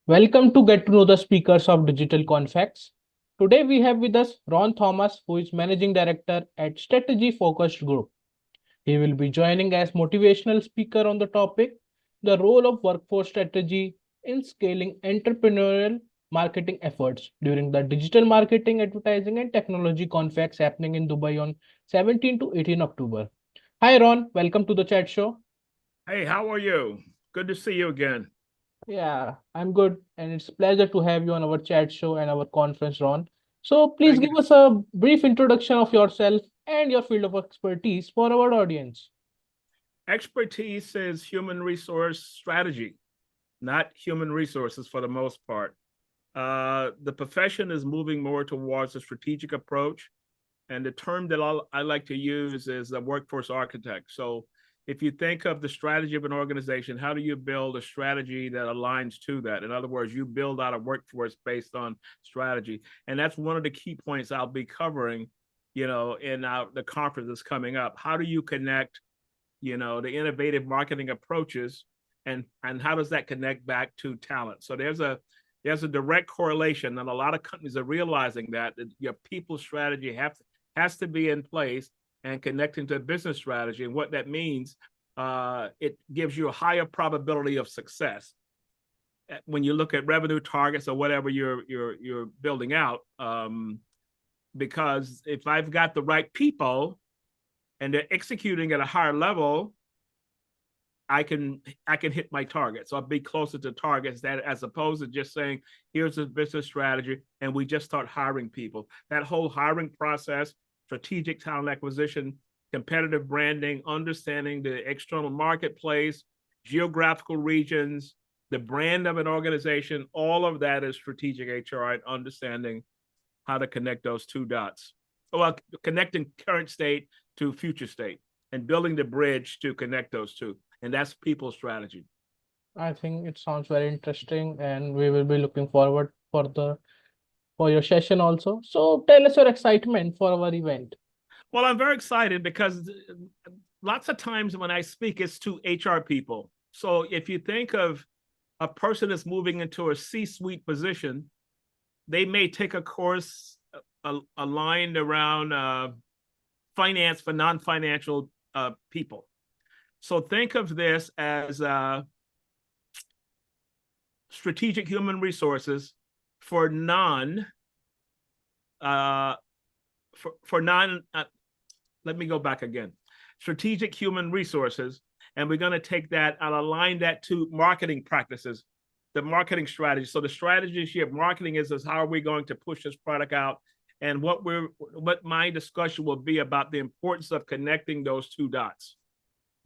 Welcome to get to know the speakers of DigitalConfex. Today we have with us Ron Thomas, who is Managing Director at Strategy Focused Group. He will be joining as motivational speaker on the topic, the role of workforce strategy in scaling entrepreneurial marketing efforts during the Digital Marketing, Advertising and Technology Confex happening in Dubai on 17 to 18 October. Hi Ron, welcome to the chat show. Hey, how are you? Good to see you again. Yeah, I'm good, and it's a pleasure to have you on our chat show and our conference, Ron. So please Thank give you. us a brief introduction of yourself and your field of expertise for our audience. Expertise is human resource strategy, not human resources for the most part. The profession is moving more towards a strategic approach. And the term that I like to use is a workforce architect. So if you think of the strategy of an organization, how do you build a strategy that aligns to that? In other words, you build out a workforce based on strategy. And that's one of the key points I'll be covering, in the conference that's coming up. How do you connect, the innovative marketing approaches and how does that connect back to talent? So there's a direct correlation, and a lot of companies are realizing that your people strategy has to be in place and connecting to a business strategy. And what that means, it gives you a higher probability of success when you look at revenue targets or whatever you're building out. Because if I've got the right people and they're executing at a higher level, I can hit my targets. So I'll be closer to targets that as opposed to just saying, here's a business strategy, and we just start hiring people. That whole hiring process, strategic talent acquisition, competitive branding, understanding the external marketplace, geographical regions, the brand of an organization, all of that is strategic HR and understanding how to connect those two dots. Well, connecting current state to future state and building the bridge to connect those two. And that's people strategy. I think it sounds very interesting, and we will be looking forward for your session also. So tell us your excitement for our event. Well, I'm very excited because lots of times when I speak, it's to HR people. So if you think of a person that's moving into a C-suite position, they may take a course aligned around finance for non-financial people. So think of this as strategic human resources for non. Let me go back again. Strategic human resources, and we're going to take that and align that to marketing practices, the marketing strategy. So the strategy here, marketing is how are we going to push this product out, and what my discussion will be about the importance of connecting those two dots,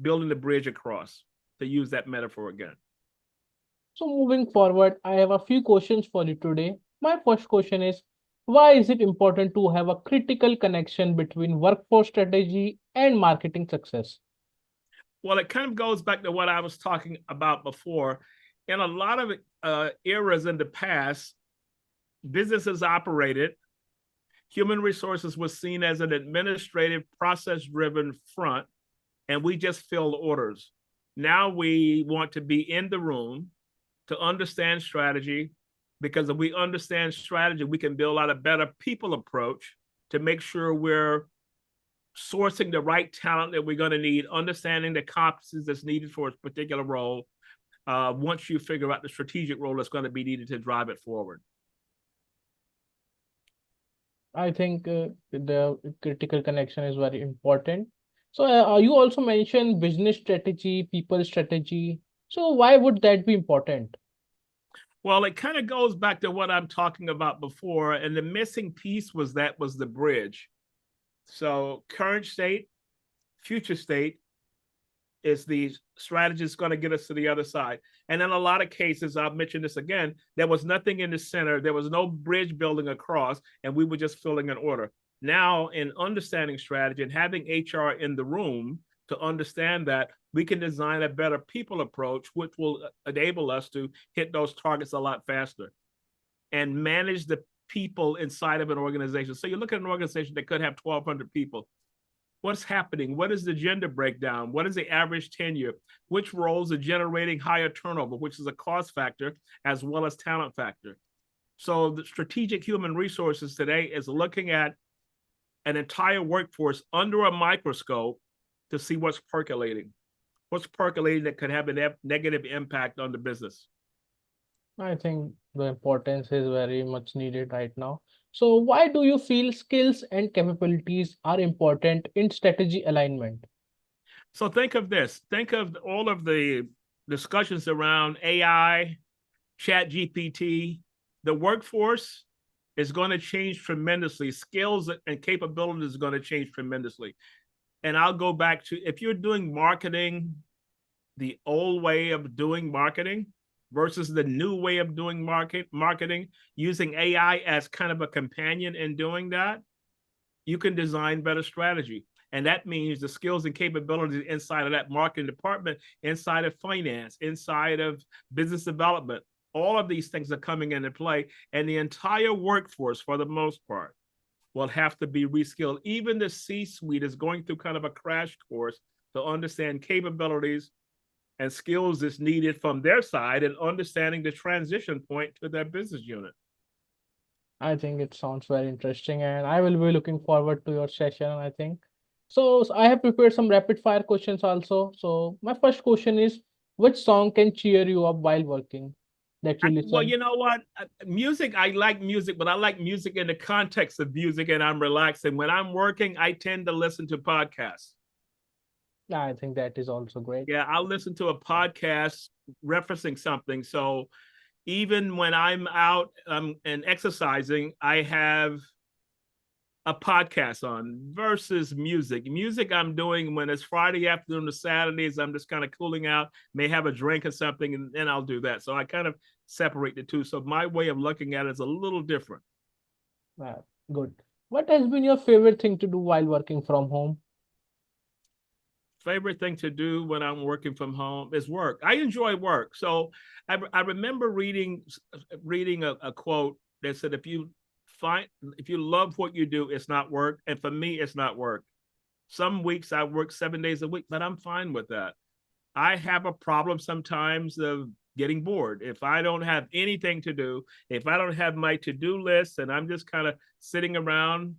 building the bridge across, to use that metaphor again. So moving forward, I have a few questions for you today. My first question is, why is it important to have a critical connection between workforce strategy and marketing success? Well, it kind of goes back to what I was talking about before. In a lot of eras in the past, businesses operated, human resources was seen as an administrative, process-driven front, and we just filled orders. Now we want to be in the room to understand strategy, because if we understand strategy, we can build out a better people approach to make sure we're sourcing the right talent that we're going to need, understanding the competencies that's needed for a particular role. Once you figure out the strategic role that's going to be needed to drive it forward. I think the critical connection is very important. So you also mentioned business strategy, people strategy. So why would that be important? Well, it kind of goes back to what I'm talking about before, and the missing piece was the bridge. So current state, future state is the strategist going to get us to the other side. And in a lot of cases, I'll mention this again, there was nothing in the center. There was no bridge building across, and we were just filling an order. Now, in understanding strategy and having HR in the room to understand that, we can design a better people approach, which will enable us to hit those targets a lot faster and manage the people inside of an organization. So you look at an organization that could have 1,200 people. What's happening? What is the gender breakdown? What is the average tenure? Which roles are generating higher turnover, which is a cost factor as well as talent factor? So the strategic human resources today is looking at an entire workforce under a microscope to see what's percolating that could have a negative impact on the business. I think the importance is very much needed right now. So why do you feel skills and capabilities are important in strategy alignment? So think of this. Think of all of the discussions around AI, Chat GPT. The workforce is going to change tremendously. Skills and capabilities are going to change tremendously. And I'll go back to, if you're doing marketing the old way of doing marketing versus the new way of doing marketing, using AI as kind of a companion in doing that, you can design better strategy. And that means the skills and capabilities inside of that marketing department, inside of finance, inside of business development, all of these things are coming into play. And the entire workforce, for the most part, will have to be reskilled. Even the C-suite is going through kind of a crash course to understand capabilities and skills that's needed from their side and understanding the transition point to their business unit. I think it sounds very interesting, and I will be looking forward to your session, I think. So I have prepared some rapid fire questions also. So my first question is, which song can cheer you up while working that you Well, listen? you know what? Music, I like music, but I like music in the context of music and I'm relaxing. When I'm working, I tend to listen to podcasts. Yeah, I think that is also great. Yeah, I'll listen to a podcast referencing something. So even when I'm out and exercising, I have a podcast on versus music. Music I'm doing when it's Friday afternoon to Saturdays, I'm just kind of cooling out, may have a drink or something, and then I'll do that. So I kind of separate the two. So my way of looking at it is a little different. Good. What has been your favorite thing to do while working from home? Favorite thing to do when I'm working from home is work. I enjoy work. So I remember reading a quote that said, if you love what you do, it's not work. And for me, it's not work. Some weeks I work 7 days a week, but I'm fine with that. I have a problem sometimes of getting bored. If I don't have anything to do, if I don't have my to-do list and I'm just kind of sitting around,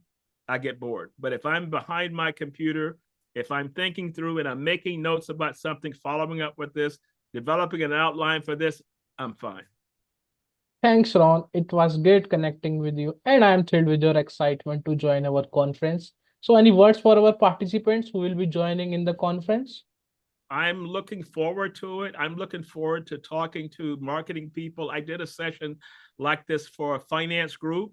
I get bored. But if I'm behind my computer, if I'm thinking through and I'm making notes about something, following up with this, developing an outline for this, I'm fine. Thanks, Ron. It was great connecting with you, and I am thrilled with your excitement to join our conference. So, any words for our participants who will be joining in the conference? I'm looking forward to it. I'm looking forward to talking to marketing people. I did a session like this for a finance group,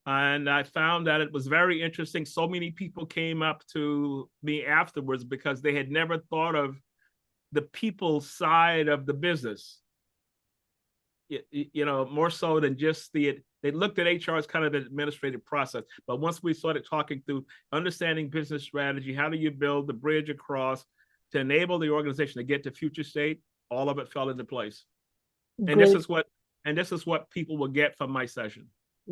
and I found that it was very interesting. So many people came up to me afterwards because they had never thought of the people side of the business. You know, more so than just they looked at HR as kind of an administrative process. But once we started talking through understanding business strategy, how do you build the bridge across to enable the organization to get to future state, all of it fell into place. And this Great, is what people will get from my session.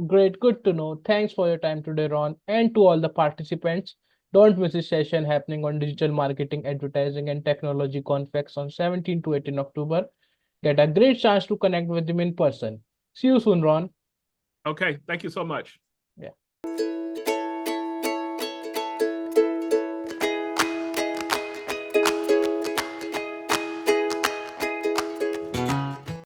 great, good to know. Thanks for your time today, Ron, and to all the participants. Don't miss this session happening on Digital Marketing, Advertising, and Technology Confex on 17 to 18 October. Get a great chance to connect with him in person. See you soon, Ron. Okay, thank you so much.